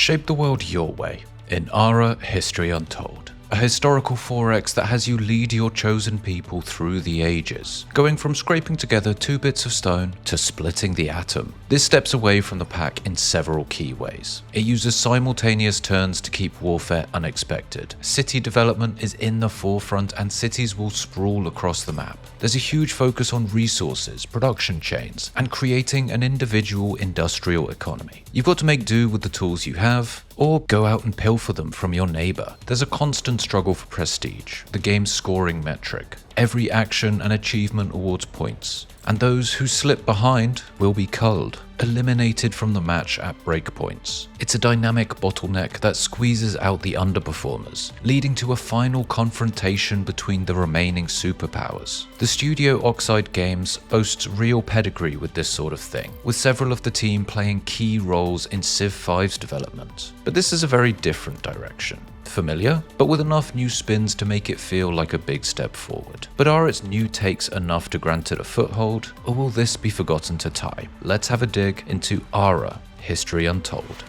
Shape the world your way in ARA History Untold, a historical 4X that has you lead your chosen people through the ages, going from scraping together 2 bits of stone to splitting the atom. This steps away from the pack in several key ways. It uses simultaneous turns to keep warfare unexpected. City development is in the forefront and cities will sprawl across the map. There's a huge focus on resources, production chains, and creating an individual industrial economy. You've got to make do with the tools you have, or go out and pilfer them from your neighbor. There's a constant struggle for prestige, the game's scoring metric. Every action and achievement awards points, and those who slip behind will be culled, eliminated from the match at breakpoints. It's a dynamic bottleneck that squeezes out the underperformers, leading to a final confrontation between the remaining superpowers. The studio Oxide Games boasts real pedigree with this sort of thing, with several of the team playing key roles in Civ 5's development. But this is a very different direction. Familiar, but with enough new spins to make it feel like a big step forward. But are its new takes enough to grant it a foothold, or will this be forgotten to time? Let's have a dig into ARA History Untold.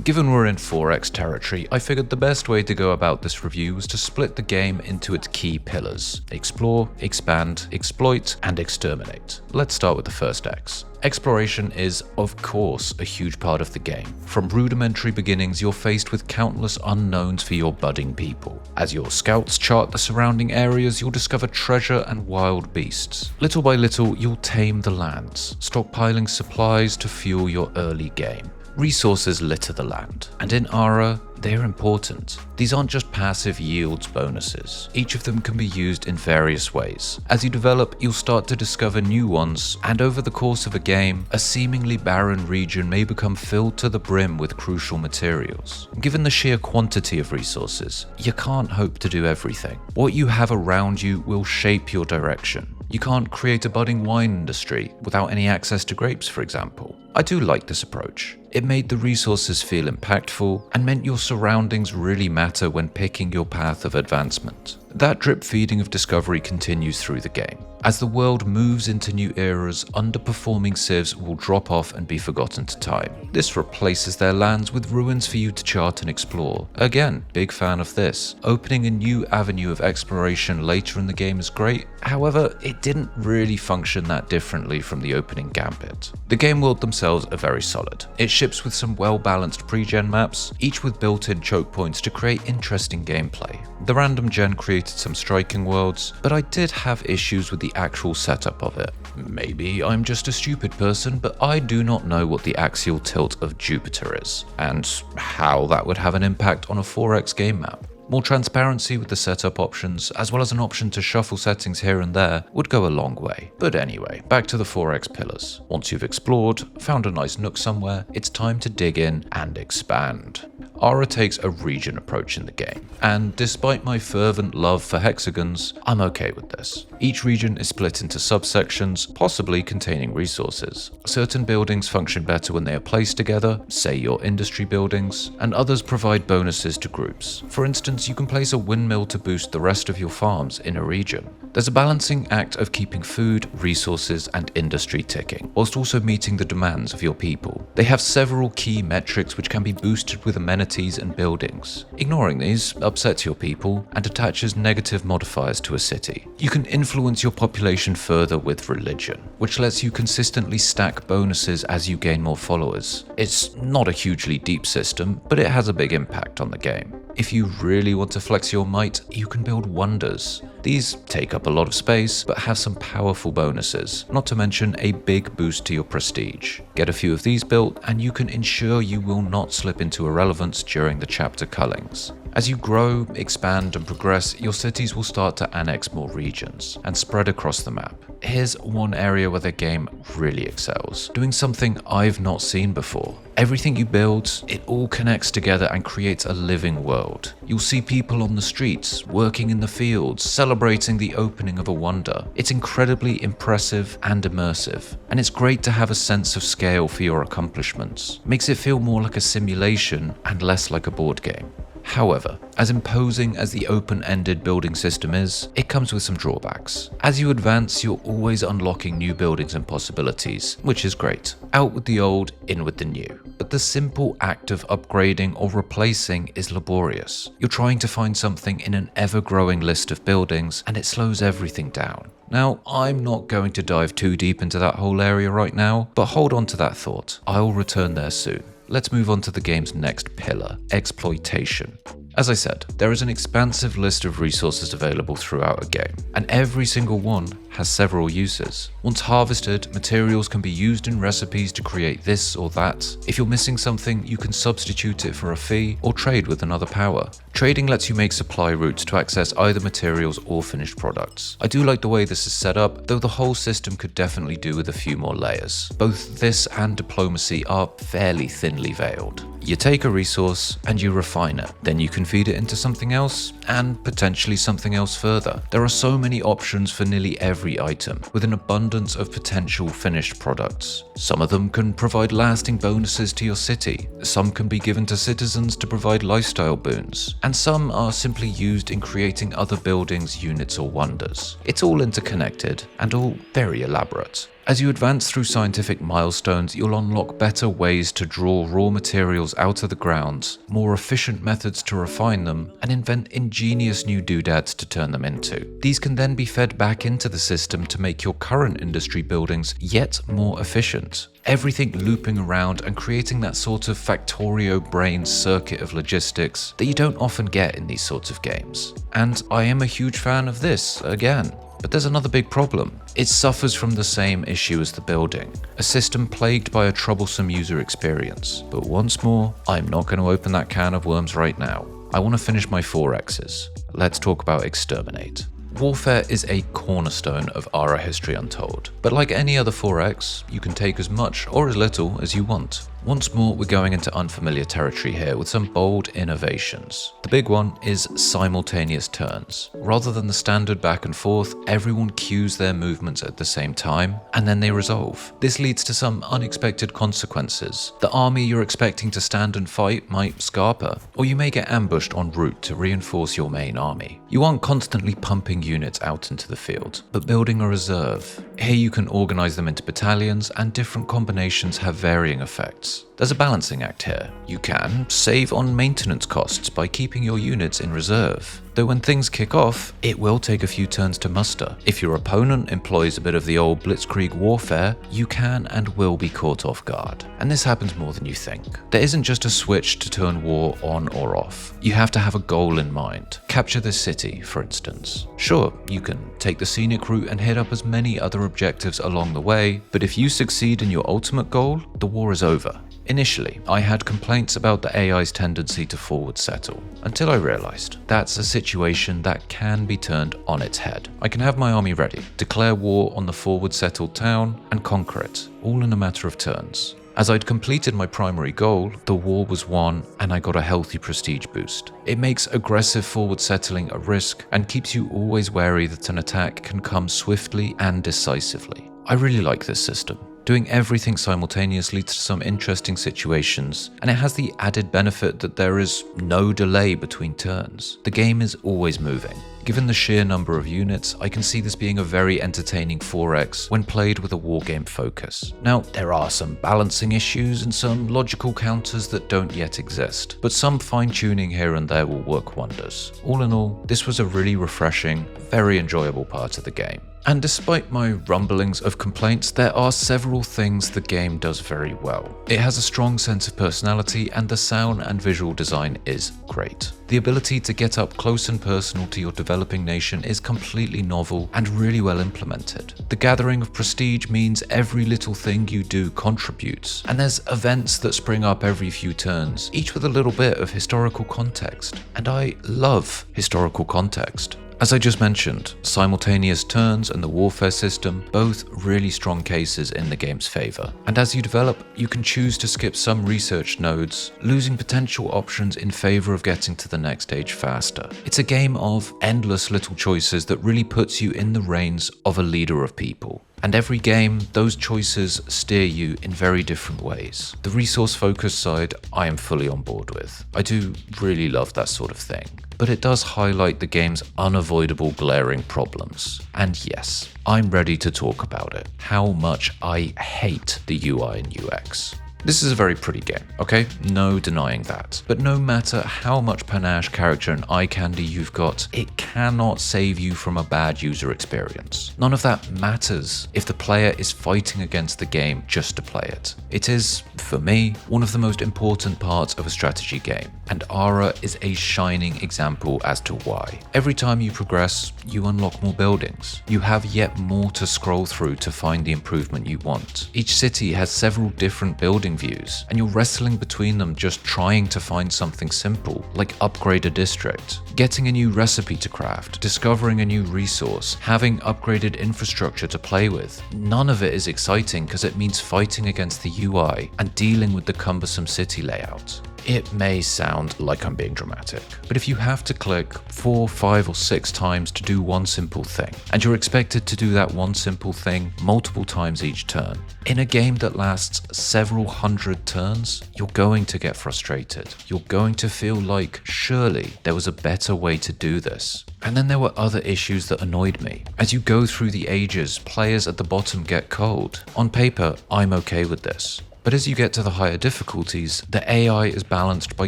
Given we're in 4X territory, I figured the best way to go about this review was to split the game into its key pillars: explore, expand, exploit, and exterminate. Let's start with the first X. Exploration is, of course, a huge part of the game. From rudimentary beginnings, you're faced with countless unknowns for your budding people. As your scouts chart the surrounding areas, you'll discover treasure and wild beasts. Little by little, you'll tame the lands, stockpiling supplies to fuel your early game. Resources litter the land, and in ARA, they're important. These aren't just passive yields bonuses. Each of them can be used in various ways. As you develop, you'll start to discover new ones, and over the course of a game, a seemingly barren region may become filled to the brim with crucial materials. Given the sheer quantity of resources, you can't hope to do everything. What you have around you will shape your direction. You can't create a budding wine industry without any access to grapes, for example. I do like this approach. It made the resources feel impactful and meant your surroundings really matter when picking your path of advancement. That drip feeding of discovery continues through the game. As the world moves into new eras, underperforming civs will drop off and be forgotten to time. This replaces their lands with ruins for you to chart and explore. Again, big fan of this. Opening a new avenue of exploration later in the game is great, however, it didn't really function that differently from the opening gambit. The game world themselves are very solid. It ships with some well-balanced pre-gen maps, each with built-in choke points to create interesting gameplay. The random gen created some striking worlds, but I did have issues with the actual setup of it. Maybe I'm just a stupid person, but I do not know what the axial tilt of Jupiter is, and how that would have an impact on a 4X game map. More transparency with the setup options, as well as an option to shuffle settings here and there, would go a long way. But anyway, back to the 4X pillars. Once you've explored, found a nice nook somewhere, it's time to dig in and expand. ARA takes a region approach in the game, and despite my fervent love for hexagons, I'm okay with this. Each region is split into subsections, possibly containing resources. Certain buildings function better when they are placed together, say your industry buildings, and others provide bonuses to groups. For instance, you can place a windmill to boost the rest of your farms in a region. There's a balancing act of keeping food, resources, and industry ticking, whilst also meeting the demands of your people. They have several key metrics which can be boosted with amenities and buildings. Ignoring these upsets your people and attaches negative modifiers to a city. You can influence your population further with religion, which lets you consistently stack bonuses as you gain more followers. It's not a hugely deep system, but it has a big impact on the game. If you really want to flex your might, you can build wonders. These take up a lot of space, but have some powerful bonuses, not to mention a big boost to your prestige. Get a few of these built, and you can ensure you will not slip into irrelevance during the chapter cullings. As you grow, expand, and progress, your cities will start to annex more regions and spread across the map. Here's one area where the game really excels, doing something I've not seen before. Everything you build, it all connects together and creates a living world. You'll see people on the streets, working in the fields, celebrating the opening of a wonder. It's incredibly impressive and immersive, and it's great to have a sense of scale for your accomplishments. Makes it feel more like a simulation and less like a board game. However, as imposing as the open-ended building system is, it comes with some drawbacks. As you advance, you're always unlocking new buildings and possibilities, which is great. Out with the old, in with the new. But the simple act of upgrading or replacing is laborious. You're trying to find something in an ever-growing list of buildings, and it slows everything down. Now, I'm not going to dive too deep into that whole area right now, but hold on to that thought. I'll return there soon. Let's move on to the game's next pillar, exploitation. As I said, there is an expansive list of resources available throughout a game, and every single one has several uses. Once harvested, materials can be used in recipes to create this or that. If you're missing something, you can substitute it for a fee or trade with another power. Trading lets you make supply routes to access either materials or finished products. I do like the way this is set up, though the whole system could definitely do with a few more layers. Both this and diplomacy are fairly thinly veiled. You take a resource and you refine it, then you can feed it into something else and potentially something else further. There are so many options for nearly every item, with an abundance of potential finished products. Some of them can provide lasting bonuses to your city, some can be given to citizens to provide lifestyle boons, and some are simply used in creating other buildings, units or wonders. It's all interconnected and all very elaborate. As you advance through scientific milestones, you'll unlock better ways to draw raw materials out of the ground, more efficient methods to refine them, and invent ingenious new doodads to turn them into. These can then be fed back into the system to make your current industry buildings yet more efficient. Everything looping around and creating that sort of Factorio brain circuit of logistics that you don't often get in these sorts of games. And I am a huge fan of this, again. But there's another big problem. It suffers from the same issue as the building, a system plagued by a troublesome user experience. But once more, I'm not going to open that can of worms right now. I want to finish my 4Xs. Let's talk about Exterminate. Warfare is a cornerstone of ARA history untold, but like any other 4X, you can take as much or as little as you want. Once more, we're going into unfamiliar territory here with some bold innovations. The big one is simultaneous turns. Rather than the standard back and forth, everyone cues their movements at the same time, and then they resolve. This leads to some unexpected consequences. The army you're expecting to stand and fight might scarper, or you may get ambushed en route to reinforce your main army. You aren't constantly pumping units out into the field, but building a reserve. Here you can organize them into battalions, and different combinations have varying effects. There's a balancing act here. You can save on maintenance costs by keeping your units in reserve, though when things kick off, it will take a few turns to muster. If your opponent employs a bit of the old blitzkrieg warfare, you can and will be caught off guard. And this happens more than you think. There isn't just a switch to turn war on or off. You have to have a goal in mind. Capture this city, for instance. Sure, you can take the scenic route and hit up as many other objectives along the way, but if you succeed in your ultimate goal, the war is over. Initially, I had complaints about the AI's tendency to forward settle, until I realized that's a situation that can be turned on its head. I can have my army ready, declare war on the forward settled town, and conquer it, all in a matter of turns. As I'd completed my primary goal, the war was won and I got a healthy prestige boost. It makes aggressive forward settling a risk and keeps you always wary that an attack can come swiftly and decisively. I really like this system. Doing everything simultaneously leads to some interesting situations, and it has the added benefit that there is no delay between turns. The game is always moving. Given the sheer number of units, I can see this being a very entertaining 4X when played with a wargame focus. Now, there are some balancing issues and some logical counters that don't yet exist, but some fine-tuning here and there will work wonders. All in all, this was a really refreshing, very enjoyable part of the game. And despite my rumblings of complaints, there are several things the game does very well. It has a strong sense of personality, and the sound and visual design is great. The ability to get up close and personal to your developing nation is completely novel and really well implemented. The gathering of prestige means every little thing you do contributes, and there's events that spring up every few turns, each with a little bit of historical context. And I love historical context. As I just mentioned, simultaneous turns and the warfare system, both really strong cases in the game's favour. And as you develop, you can choose to skip some research nodes, losing potential options in favour of getting to the next stage faster. It's a game of endless little choices that really puts you in the reins of a leader of people. And every game, those choices steer you in very different ways. The resource-focused side, I am fully on board with. I do really love that sort of thing. But it does highlight the game's unavoidable glaring problems. And yes, I'm ready to talk about it. How much I hate the UI and UX. This is a very pretty game, okay? No denying that. But no matter how much panache, character, and eye candy you've got, it cannot save you from a bad user experience. None of that matters if the player is fighting against the game just to play it. It is, for me, one of the most important parts of a strategy game, and ARA is a shining example as to why. Every time you progress, you unlock more buildings. You have yet more to scroll through to find the improvement you want. Each city has several different building views, and you're wrestling between them just trying to find something simple, like upgrade a district, getting a new recipe to craft, discovering a new resource, having upgraded infrastructure to play with. None of it is exciting because it means fighting against the UI and dealing with the cumbersome city layout. It may sound like I'm being dramatic, but if you have to click 4, 5, or 6 times to do one simple thing, and you're expected to do that one simple thing multiple times each turn, in a game that lasts several hundred turns, you're going to get frustrated. You're going to feel like, surely there was a better way to do this. And then there were other issues that annoyed me. As you go through the ages, players at the bottom get cold. On paper, I'm okay with this. But as you get to the higher difficulties, the AI is balanced by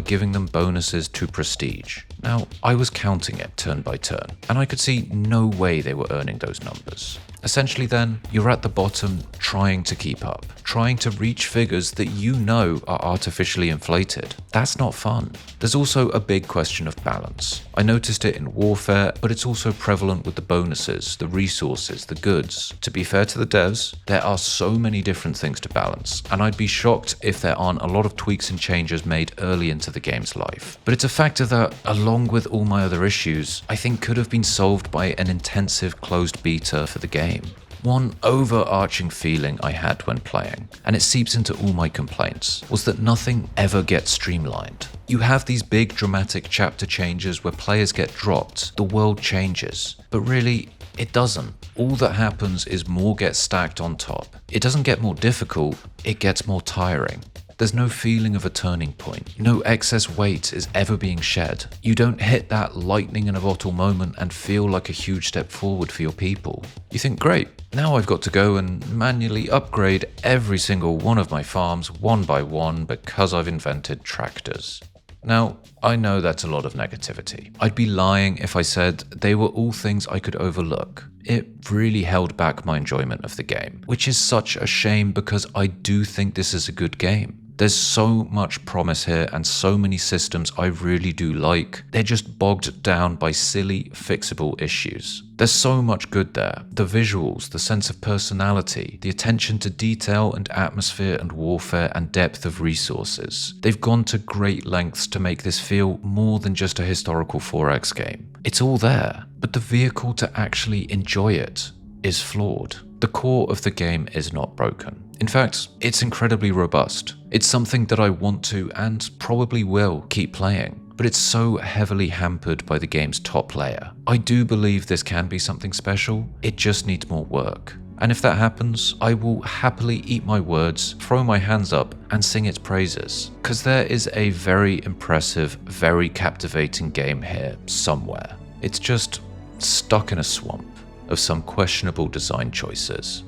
giving them bonuses to prestige. Now, I was counting it turn by turn, and I could see no way they were earning those numbers. Essentially then, you're at the bottom trying to keep up, trying to reach figures that you know are artificially inflated. That's not fun. There's also a big question of balance. I noticed it in Warfare, but it's also prevalent with the bonuses, the resources, the goods. To be fair to the devs, there are so many different things to balance, and I'd be shocked if there aren't a lot of tweaks and changes made early into the game's life. But it's a factor that, along with all my other issues, I think could have been solved by an intensive closed beta for the game. One overarching feeling I had when playing, and it seeps into all my complaints, was that nothing ever gets streamlined. You have these big dramatic chapter changes where players get dropped, the world changes, but really, it doesn't. All that happens is more gets stacked on top. It doesn't get more difficult, it gets more tiring. There's no feeling of a turning point. No excess weight is ever being shed. You don't hit that lightning in a bottle moment and feel like a huge step forward for your people. You think, great, now I've got to go and manually upgrade every single one of my farms one by one because I've invented tractors. Now, I know that's a lot of negativity. I'd be lying if I said they were all things I could overlook. It really held back my enjoyment of the game, which is such a shame because I do think this is a good game. There's so much promise here and so many systems I really do like. They're just bogged down by silly, fixable issues. There's so much good there. The visuals, the sense of personality, the attention to detail and atmosphere and warfare and depth of resources. They've gone to great lengths to make this feel more than just a historical 4X game. It's all there, but the vehicle to actually enjoy it is flawed. The core of the game is not broken. In fact, it's incredibly robust. It's something that I want to and probably will keep playing, but it's so heavily hampered by the game's top layer. I do believe this can be something special, it just needs more work. And if that happens, I will happily eat my words, throw my hands up, and sing its praises. Because there is a very impressive, very captivating game here somewhere. It's just stuck in a swamp of some questionable design choices.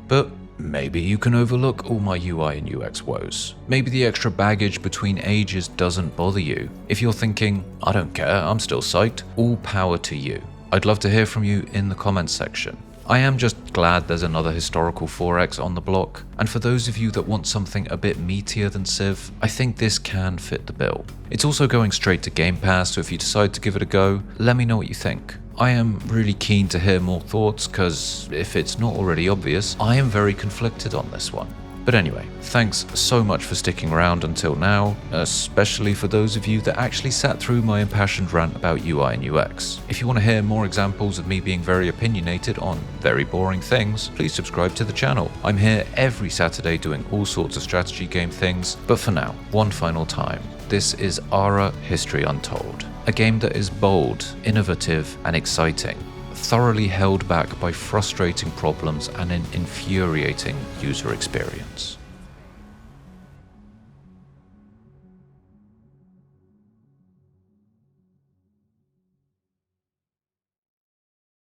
But maybe you can overlook all my UI and UX woes. Maybe the extra baggage between ages doesn't bother you. If you're thinking, I don't care, I'm still psyched, all power to you. I'd love to hear from you in the comments section. I am just glad there's another historical 4X on the block, and for those of you that want something a bit meatier than Civ, I think this can fit the bill. It's also going straight to Game Pass, so if you decide to give it a go, let me know what you think. I am really keen to hear more thoughts, because if it's not already obvious, I am very conflicted on this one. But anyway, thanks so much for sticking around until now, especially for those of you that actually sat through my impassioned rant about UI and UX. If you want to hear more examples of me being very opinionated on very boring things, please subscribe to the channel. I'm here every Saturday doing all sorts of strategy game things, but for now, one final time. This is ARA History Untold, a game that is bold, innovative, and exciting, thoroughly held back by frustrating problems and an infuriating user experience.